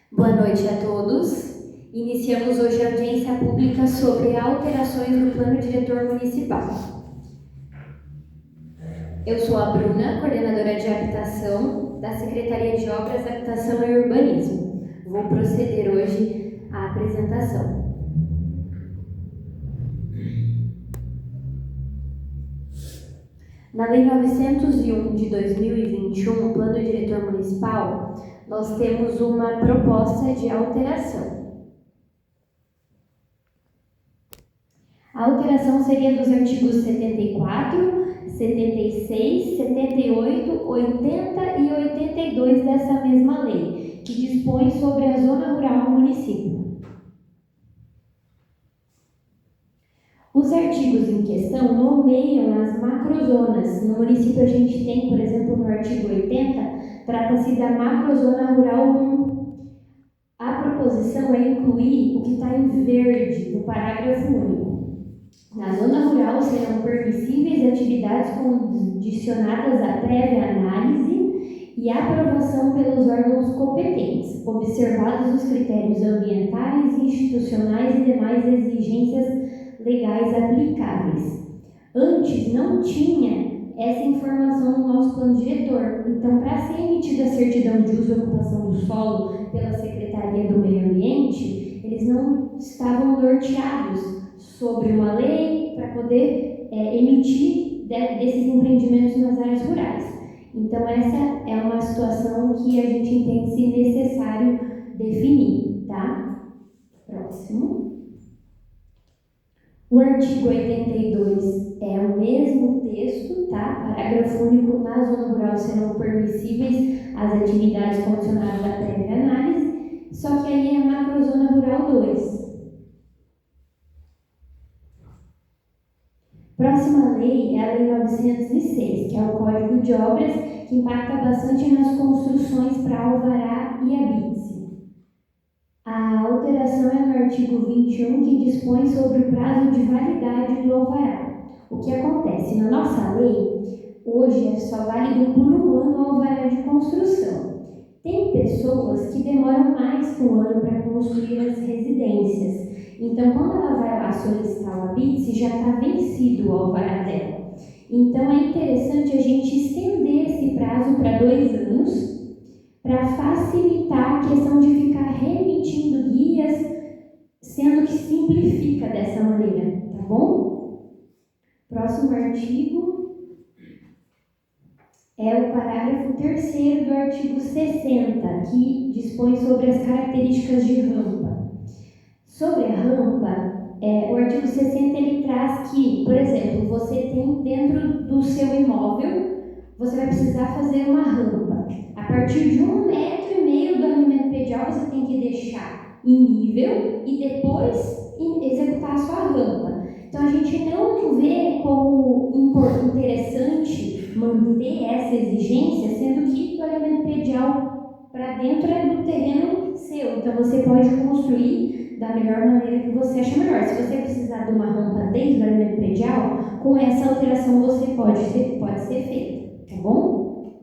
Boa noite a todos. Iniciamos hoje a audiência pública sobre alterações no Plano Diretor Municipal. Eu sou a Bruna, coordenadora de habitação da Secretaria de Obras, Habitação e Urbanismo. Vou proceder hoje à apresentação. Na Lei 901 de 2021, o Plano Diretor Municipal, nós temos uma proposta de alteração. A alteração seria dos artigos 74, 76, 78, 80 e 82 dessa mesma lei, que dispõe sobre a zona rural no município. Os artigos em questão nomeiam as macrozonas. No município a gente tem, por exemplo, no artigo 80, trata-se da macrozona rural 1. A proposição é incluir o que está em verde no parágrafo único. Na zona rural serão permissíveis atividades condicionadas à prévia análise e aprovação pelos órgãos competentes, observados os critérios ambientais, institucionais e demais exigências legais aplicáveis. Antes não tinha essa informação no nosso plano diretor, então para ser emitida a certidão de uso e ocupação do solo pela Secretaria do Meio Ambiente, eles não estavam norteados sobre uma lei para poder emitir desses empreendimentos nas áreas rurais. Então essa é uma situação que a gente entende-se necessário definir, tá? Próximo. O artigo 82 é o mesmo texto, tá? Parágrafo único: na zona rural serão permissíveis as atividades condicionadas à prévia análise, só que aí é a macrozona rural 2. Próxima lei é a Lei 906, que é o Código de Obras, que impacta bastante nas construções para alvará e habite-se. A alteração é no artigo 21, que dispõe sobre o prazo de validade do alvará. O que acontece? Na nossa lei, hoje é só válido por um ano o alvará de construção. Tem pessoas que demoram mais que um ano para construir as residências. Então, quando ela vai lá solicitar o habite-se, já está vencido o alvará dela. Então, é interessante a gente estender esse prazo para 2 anos, para facilitar a questão de ficar remitindo guias, sendo que simplifica dessa maneira, tá bom? Próximo artigo é o parágrafo 3º do artigo 60, que dispõe sobre as características de rampa. Sobre a rampa, o artigo 60 ele traz que, por exemplo, você tem dentro do seu imóvel, você vai precisar fazer uma rampa. A partir de 1,5 metro do alinhamento predial, você tem que deixar em nível e depois executar a sua rampa. Então, a gente não vê como interessante manter essa exigência, sendo que o alinhamento predial para dentro é do terreno seu. Então, você pode construir da melhor maneira que você acha melhor. Se você precisar de uma rampa desde o alinhamento predial, com essa alteração você pode ser feita, tá bom?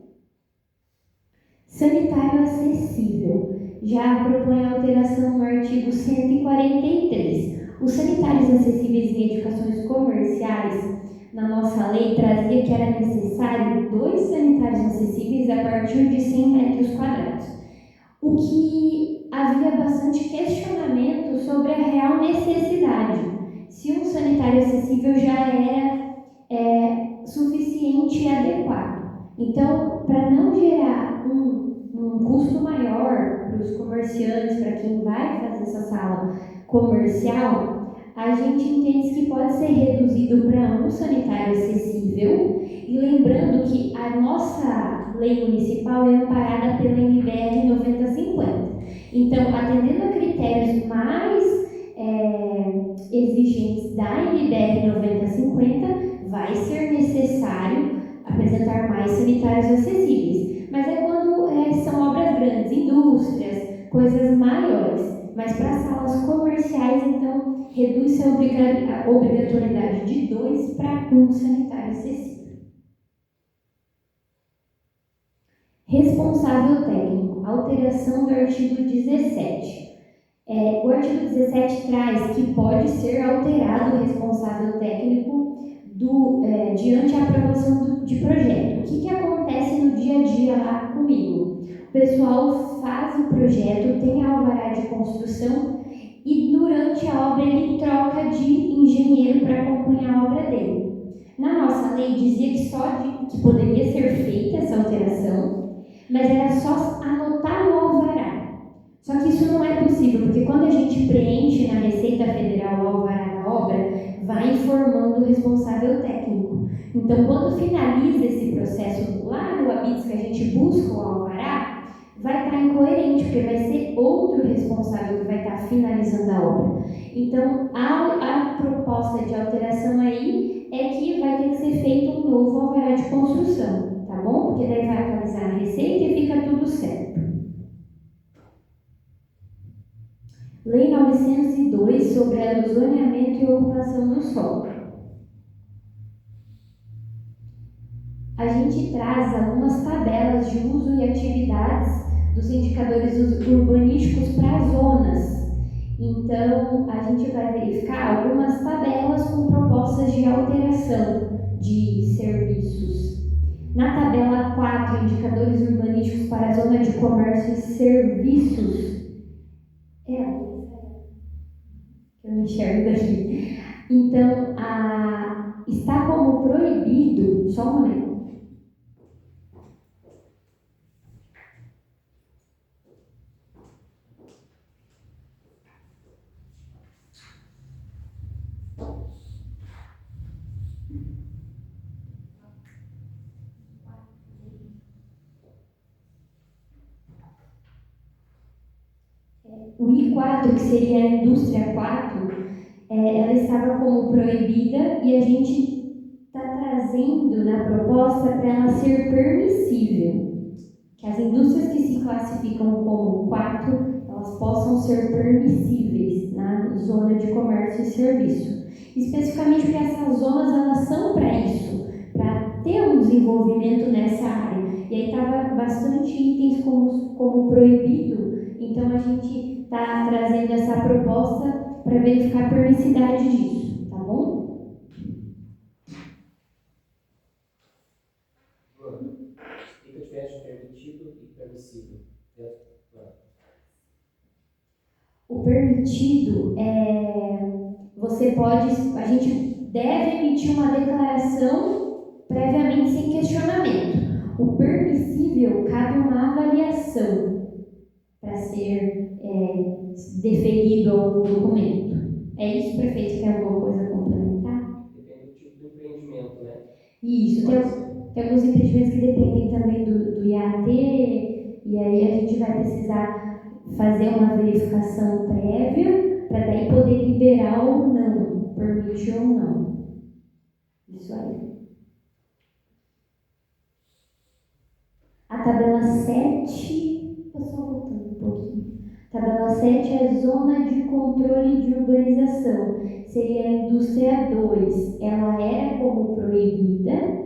Sanitário acessível. Já propõe a alteração no artigo 143. Os sanitários acessíveis em edificações comerciais, na nossa lei, trazia que era necessário 2 sanitários acessíveis a partir de 100 metros quadrados. O que havia bastante questionamento sobre a real necessidade, se um sanitário acessível já era suficiente e adequado. Então, para não gerar um custo maior para os comerciantes, para quem vai fazer essa sala comercial, a gente entende que pode ser reduzido para um sanitário acessível, e lembrando que a nossa lei municipal é amparada pela NBR 9050. Então, atendendo a critérios mais exigentes da NBR 9050, vai ser necessário apresentar mais sanitários acessíveis. Mas é quando são obras grandes, indústrias, coisas maiores. Mas para salas comerciais, então, reduz-se a obrigatoriedade de 2 para 1 sanitário acessível. Responsável técnico. alteração do artigo 17. O artigo 17 traz que pode ser alterado o responsável técnico diante a aprovação de projeto. O que acontece no dia a dia lá comigo? O pessoal faz o projeto, tem alvará de construção e durante a obra ele troca de engenheiro para acompanhar a obra dele. Na nossa lei dizia que poderia ser feita essa alteração, mas era só anotar o alvará. Só que isso não é possível, porque quando a gente preenche na Receita Federal o alvará da obra, vai informando o responsável técnico. Então, quando finaliza esse processo lá no ABITS que a gente busca o alvará, vai estar incoerente, porque vai ser outro responsável que vai estar finalizando a obra. Então, a proposta de alteração aí é que vai ter que ser feito um novo alvará de construção, tá bom? Porque daí vai atualizar a Receita e fica tudo certo. Lei 902 sobre a zoneamento e ocupação do solo. A gente traz algumas tabelas de uso e atividades dos indicadores urbanísticos para zonas. Então, a gente vai verificar algumas tabelas com propostas de alteração de serviços. Na tabela 4, indicadores urbanísticos para a zona de comércio e serviços. Eu não enxergo daqui. Então, está como proibido, só um momento. O I4, que seria a indústria 4, ela estava como proibida e a gente está trazendo na proposta para ela ser permissível. Que as indústrias que se classificam como 4, elas possam ser permissíveis na zona de comércio e serviço. Especificamente porque essas zonas elas são para isso, para ter um desenvolvimento nessa área. E aí estava bastante itens como proibido, então a gente está trazendo essa proposta para verificar a permissividade disso, tá bom? Explica a diferença de permitido e permissível. O permitido a gente deve emitir uma declaração previamente sem questionamento. O permissível cabe uma avaliação para ser deferido algum documento. É isso, prefeito? Quer alguma coisa a complementar? Depende do tipo de empreendimento, né? Isso, tem alguns empreendimentos que dependem também do IAT, e aí a gente vai precisar fazer uma verificação prévia para daí poder liberar ou não, permitir ou não. Isso aí. A tabela 7, só voltando um pouquinho. Tabela 7 é zona de controle de urbanização. Seria a indústria 2. Ela era como proibida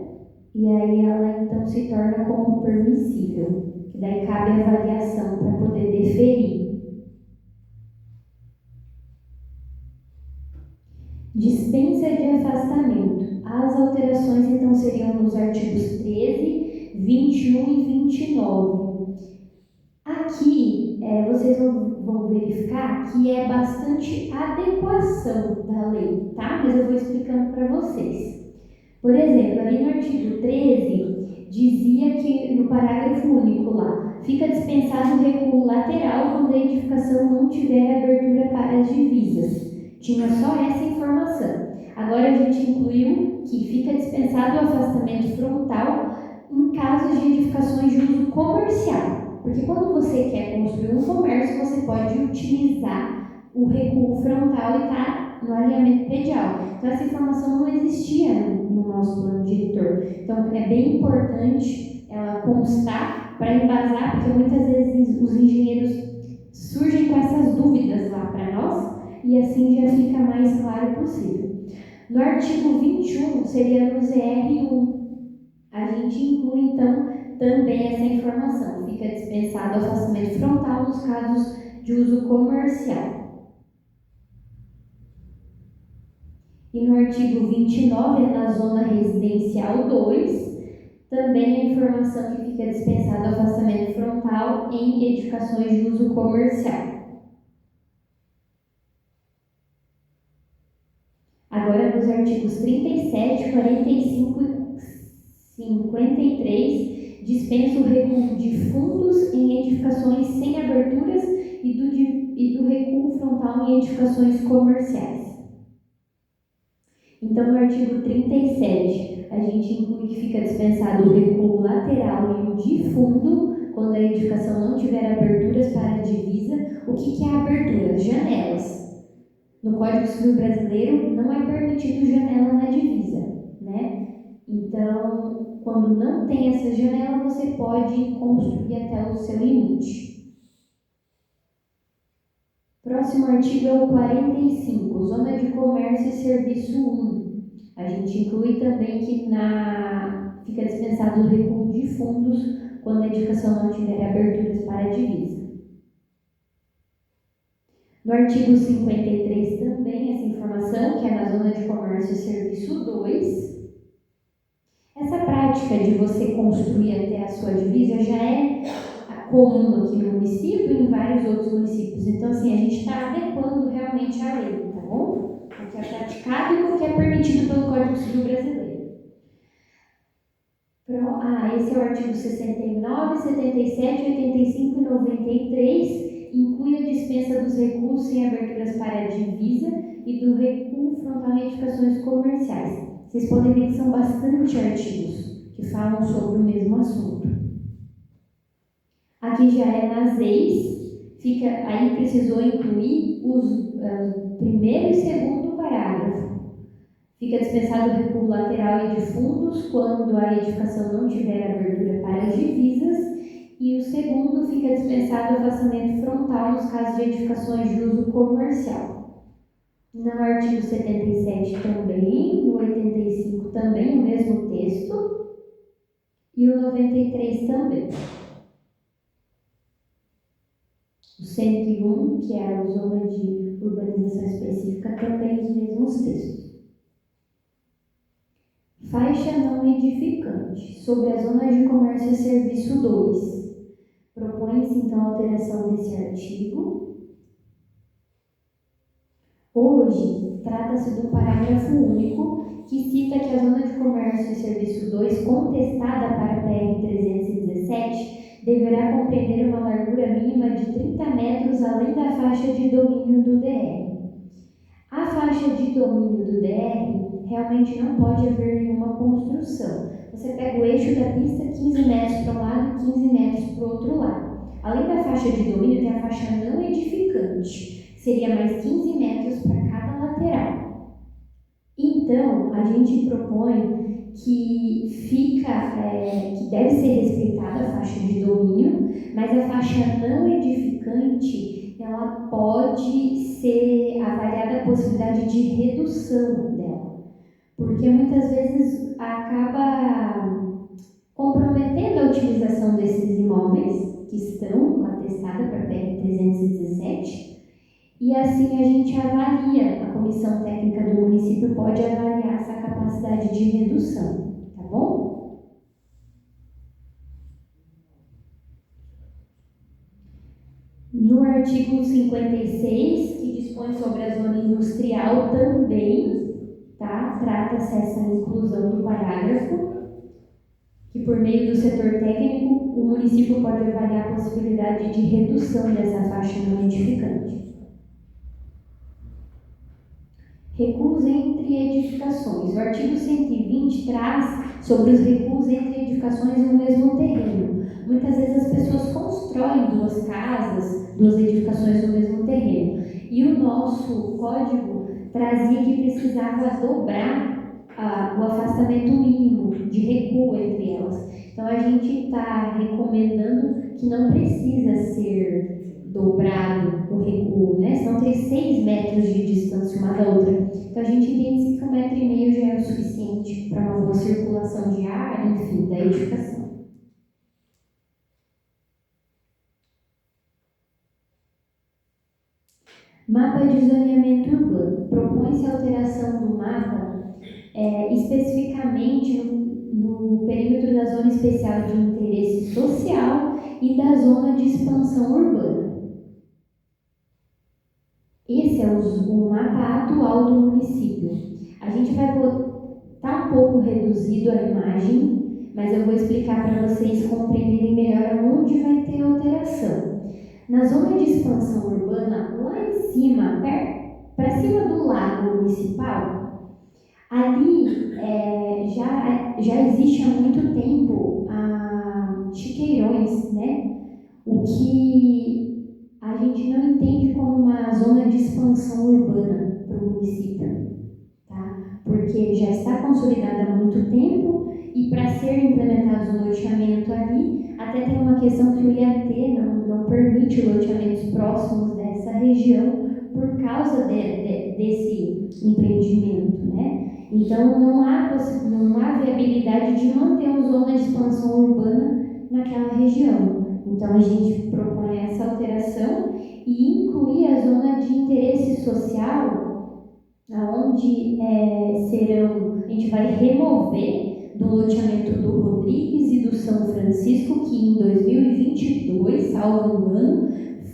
e aí ela então se torna como permissível. Que daí cabe a avaliação para poder deferir. Dispensa de afastamento. As alterações então seriam nos artigos 13, 21 e 29. Aqui, vocês vão verificar que é bastante adequação da lei, tá? Mas eu vou explicando para vocês. Por exemplo, ali no artigo 13, dizia que no parágrafo único lá, fica dispensado o recuo lateral quando a edificação não tiver abertura para as divisas. Tinha só essa informação. Agora a gente incluiu que fica dispensado o afastamento frontal em casos de edificações de uso comercial. Porque quando você quer construir um comércio, você pode utilizar o recuo frontal e estar no alinhamento predial. Então, essa informação não existia no nosso plano diretor. Então, é bem importante ela constar para embasar, porque muitas vezes os engenheiros surgem com essas dúvidas lá para nós e assim já fica mais claro possível. No artigo 21, seria no ZR1. A gente inclui, então, também essa informação. Fica dispensado o afastamento frontal nos casos de uso comercial. E no artigo 29, na zona residencial 2, também a informação que fica dispensado o afastamento frontal em edificações de uso comercial. Agora, nos artigos 37, 45 e 53, dispensa o recuo de fundos em edificações sem aberturas e do recuo frontal em edificações comerciais. Então, no artigo 37, a gente inclui que fica dispensado o recuo lateral e o de fundo, quando a edificação não tiver aberturas para a divisa. O que é abertura? Janelas. No Código Civil Brasileiro não é permitido janela na divisa, né? Então, quando não tem essa janela, você pode construir até o seu limite. Próximo artigo é o 45, Zona de Comércio e Serviço 1. A gente inclui também que fica dispensado o recuo de fundos quando a edificação não tiver aberturas para a divisa. No artigo 53 também essa informação, que é na Zona de Comércio e Serviço 2. Essa prática de você construir até a sua divisa já é comum aqui no município e em vários outros municípios. Então, assim, a gente está adequando realmente a lei, tá bom? O que é praticado e o que é permitido pelo Código Civil Brasileiro. Esse é o artigo 69, 77, 85 e 93. Inclui a dispensa dos recuos sem aberturas para a divisa e do recuo frontal em edificações comerciais. Vocês podem ver que são bastante artigos que falam sobre o mesmo assunto. Aqui já é nas ex, aí precisou incluir os primeiro e segundo parágrafo. Fica dispensado o recuo lateral e de fundos quando a edificação não tiver abertura para as divisas. E o segundo, fica dispensado o afastamento frontal nos casos de edificações de uso comercial. No artigo 77 também, no 85 também o mesmo texto, e o 93 também. O 101, que é a zona de urbanização específica, também os mesmos textos. Faixa não edificante, sobre a zona de comércio e serviço 2. Propõe-se, então, a alteração desse artigo. Hoje, trata-se do parágrafo único que cita que a zona de comércio e serviço 2, contestada para a PR 317, deverá compreender uma largura mínima de 30 metros além da faixa de domínio do DR. A faixa de domínio do DR realmente não pode haver nenhuma construção. Você pega o eixo da pista, 15 metros para um lado e 15 metros para o outro lado. Além da faixa de domínio, tem a faixa não edificante. Seria mais 15 metros para cada lateral. Então, a gente propõe que deve ser respeitada a faixa de domínio, mas a faixa não edificante, ela pode ser avaliada a possibilidade de redução dela. Porque muitas vezes acaba comprometendo a utilização desses imóveis que estão atestados para a PR 317, e assim a gente avalia, a comissão técnica do município pode avaliar essa capacidade de redução, tá bom? No artigo 56, que dispõe sobre a zona industrial também, trata-se essa inclusão do parágrafo, que por meio do setor técnico, o município pode avaliar a possibilidade de redução dessa faixa não edificante. Recuos entre edificações. O artigo 120 traz sobre os recuos entre edificações no mesmo terreno. Muitas vezes as pessoas constroem duas casas, duas edificações no mesmo terreno. E o nosso código trazia que precisava dobrar o afastamento mínimo de recuo entre elas. Então, a gente está recomendando que não precisa ser dobrado o recuo, né? Senão tem 6 metros de distância uma da outra. Então, a gente entende que 1,5 metro já é o suficiente para uma boa circulação de ar, enfim, da edificação. Mapa de zoneamento urbano. Propõe-se a alteração do mapa especificamente no perímetro da Zona Especial de Interesse Social e da Zona de Expansão Urbana. Esse é o mapa atual do município. A gente vai tá um pouco reduzido a imagem, mas eu vou explicar para vocês compreenderem melhor onde vai ter alteração. Na Zona de Expansão Urbana, lá em cima, para cima do lago municipal, ali já existe há muito tempo chiqueirões, né? O que a gente não entende como uma zona de expansão urbana para o município, tá? Porque já está consolidada há muito tempo e para ser implementado o loteamento ali, até tem uma questão que o IAT não permite loteamentos próximos dessa região por causa desse empreendimento, né? Então não há viabilidade de manter uma zona de expansão urbana naquela região. Então a gente propõe essa alteração e incluir a zona de interesse social, onde a gente vai remover do loteamento do Rodrigues e do São Francisco, que em 2022, salvo engano,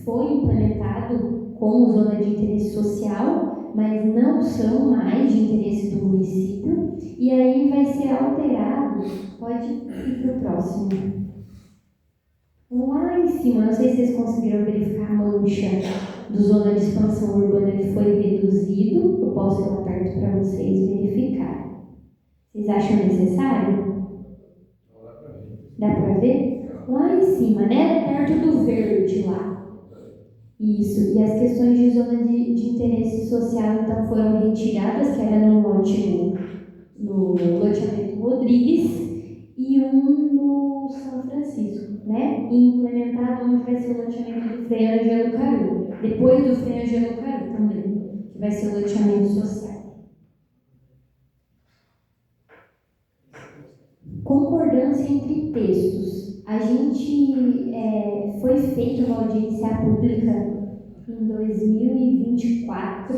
foi implementado como zona de interesse social, mas não são mais de interesse do município, e aí vai ser alterado, pode ir para o próximo. Lá em cima, não sei se vocês conseguiram verificar a mancha do zona de expansão urbana que foi reduzido, eu posso ir lá perto para vocês verificarem. Vocês acham necessário? Dá para ver? Lá em cima, né? Perto do verde lá. Isso. E as questões de zona de interesse social então foram retiradas, que era no loteamento Rodrigues e no São Francisco, né? E implementado onde vai ser o loteamento do Frei Angelo Caru. Depois do Frei Angelo Caru também, que vai ser o loteamento social. Concordância entre textos. A gente foi feita uma audiência pública em 2024,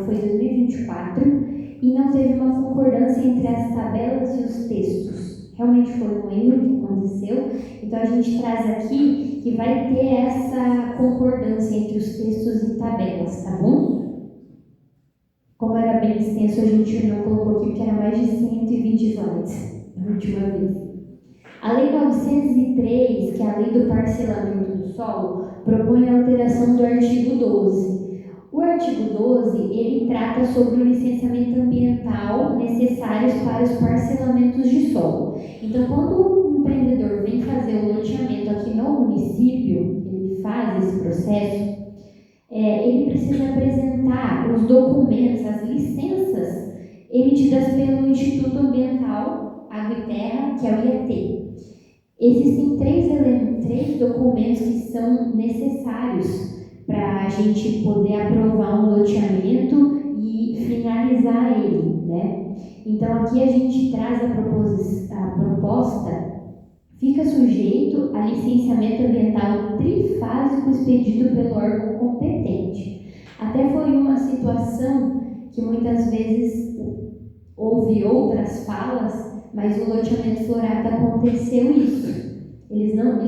foi 2024, e não teve uma concordância entre as tabelas e os textos. Realmente foi um erro que aconteceu. Então a gente traz aqui que vai ter essa concordância entre os textos e tabelas, tá bom? Como era bem extenso, a gente não colocou aqui porque era mais de 120 slides. Na última vez. A Lei 903, que é a Lei do Parcelamento do Solo, propõe a alteração do artigo 12. O artigo 12, ele trata sobre o licenciamento ambiental necessários para os parcelamentos de solo. Então, quando um empreendedor vem fazer o loteamento aqui no município, ele faz esse processo, ele precisa apresentar os documentos, as licenças emitidas pelo Instituto Ambiental Água e Terra, que é o IAT. Existem três documentos que são necessários para a gente poder aprovar um loteamento e finalizar ele, né? Então aqui a gente traz a proposta, fica sujeito a licenciamento ambiental trifásico expedido pelo órgão competente. Até foi uma situação que muitas vezes houve outras falas, mas no loteamento Florata aconteceu isso. Eles não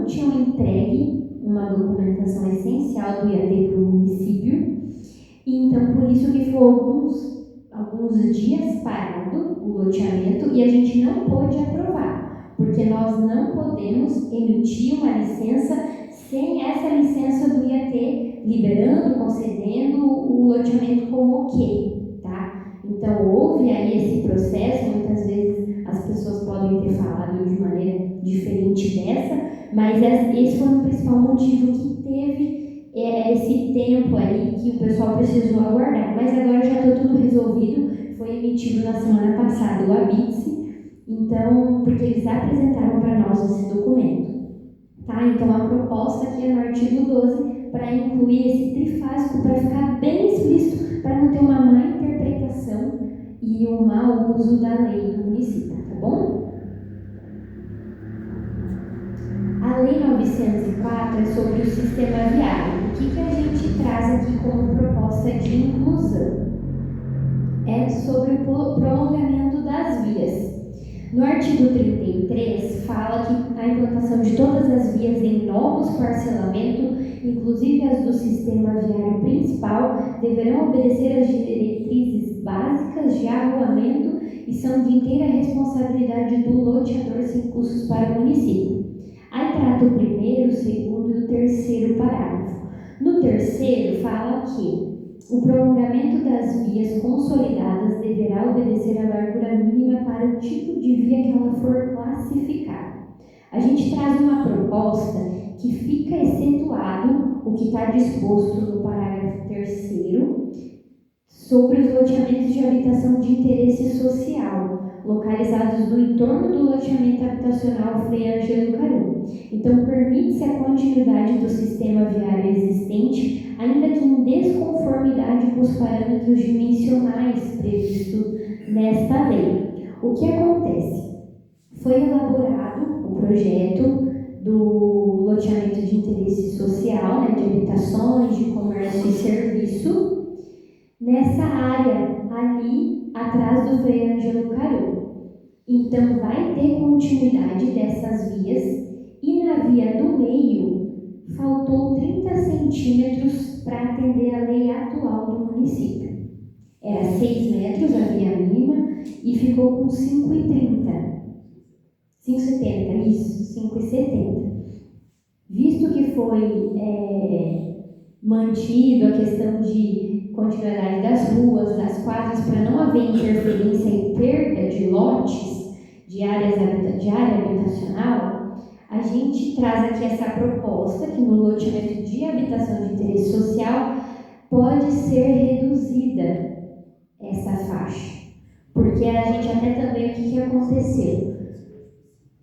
tinham entregue uma documentação essencial do IAT para o município, e então por isso que foi alguns dias parado o loteamento e a gente não pôde aprovar, porque nós não podemos emitir uma licença sem essa licença do IAT liberando, concedendo o loteamento como ok, tá? Então houve aí esse processo, muitas vezes as pessoas podem ter falado de maneira diferente dessa, mas esse foi o principal motivo que teve esse tempo aí que o pessoal precisou aguardar. Mas agora já está tudo resolvido, foi emitido na semana passada o ABITSE, então, porque eles apresentaram para nós esse documento. Tá? Então a proposta aqui é no artigo 12 para incluir esse trifásico, para ficar bem explícito, para não ter uma má interpretação e um mau uso da lei do município, tá bom? A Lei 904 é sobre o sistema viário. o que a gente traz aqui como proposta de inclusão? É sobre o prolongamento das vias. No artigo 33, fala que a implantação de todas as vias em novos parcelamentos, inclusive as do sistema viário principal, deverão obedecer às diretrizes básicas de arruamento e são de inteira responsabilidade do loteador sem custos para o município. Aí trata o primeiro, o segundo e o terceiro parágrafo. No terceiro, fala que o prolongamento das vias consolidadas deverá obedecer à largura mínima para o tipo de via que ela for classificada. A gente traz uma proposta que fica excetuado o que está disposto no parágrafo 3º sobre os loteamentos de habitação de interesse social, localizados no entorno do loteamento habitacional Frei Ângelo Carum. Então, permite-se a continuidade do sistema viário existente, ainda que em desconformidade com os parâmetros dimensionais previstos nesta lei. O que acontece? Foi elaborado o projeto do loteamento de interesse social, de habitações, de comércio e serviço, nessa área ali atrás do Frei Ângelo Carum. Então, vai ter continuidade dessas vias e na via do meio faltou 30 centímetros para atender a lei atual do município. Era 6 metros a via mínima e ficou com 5,30. 5,70, isso, 5,70. Visto que foi mantido a questão de continuidade das ruas, das quadras, para não haver interferência e perda de lotes, de área habitacional, a gente traz aqui essa proposta que no loteamento de habitação de interesse social pode ser reduzida essa faixa. Porque a gente até também, o que aconteceu?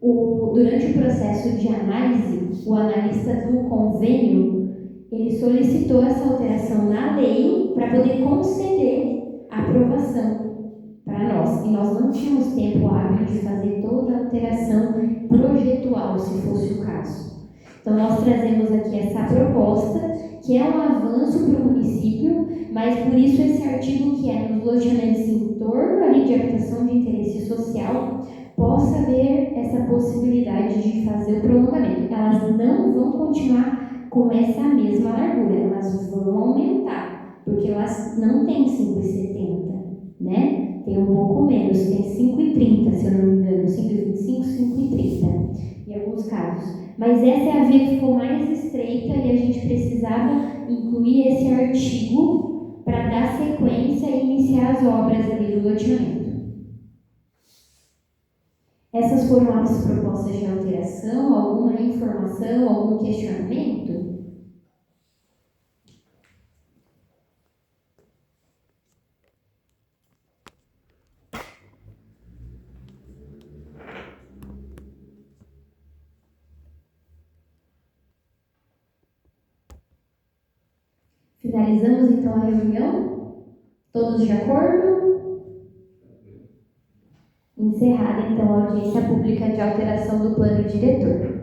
Durante o processo de análise, o analista do convênio, ele solicitou essa alteração na lei para poder conceder a aprovação para nós. E nós não tínhamos tempo hábil de fazer toda a alteração projetual, se fosse o caso. Então, nós trazemos aqui essa proposta, que é um avanço para o município, mas por isso esse artigo que é nos loteamentos em torno ali de habitação de interesse social, possa haver essa possibilidade de fazer o prolongamento. Elas não vão continuar com essa mesma largura, elas vão aumentar, porque elas não têm 5,70, né? Tem um pouco menos, tem 5,30, se eu não me engano, 5,25, 5,30, em alguns casos. Mas essa é a via que ficou mais estreita e a gente precisava incluir esse artigo para dar sequência e iniciar as obras ali do loteamento. Essas foram as propostas de alteração, alguma informação, algum questionamento? Finalizamos então a reunião? Todos de acordo? Encerrada então a audiência pública de alteração do plano diretor.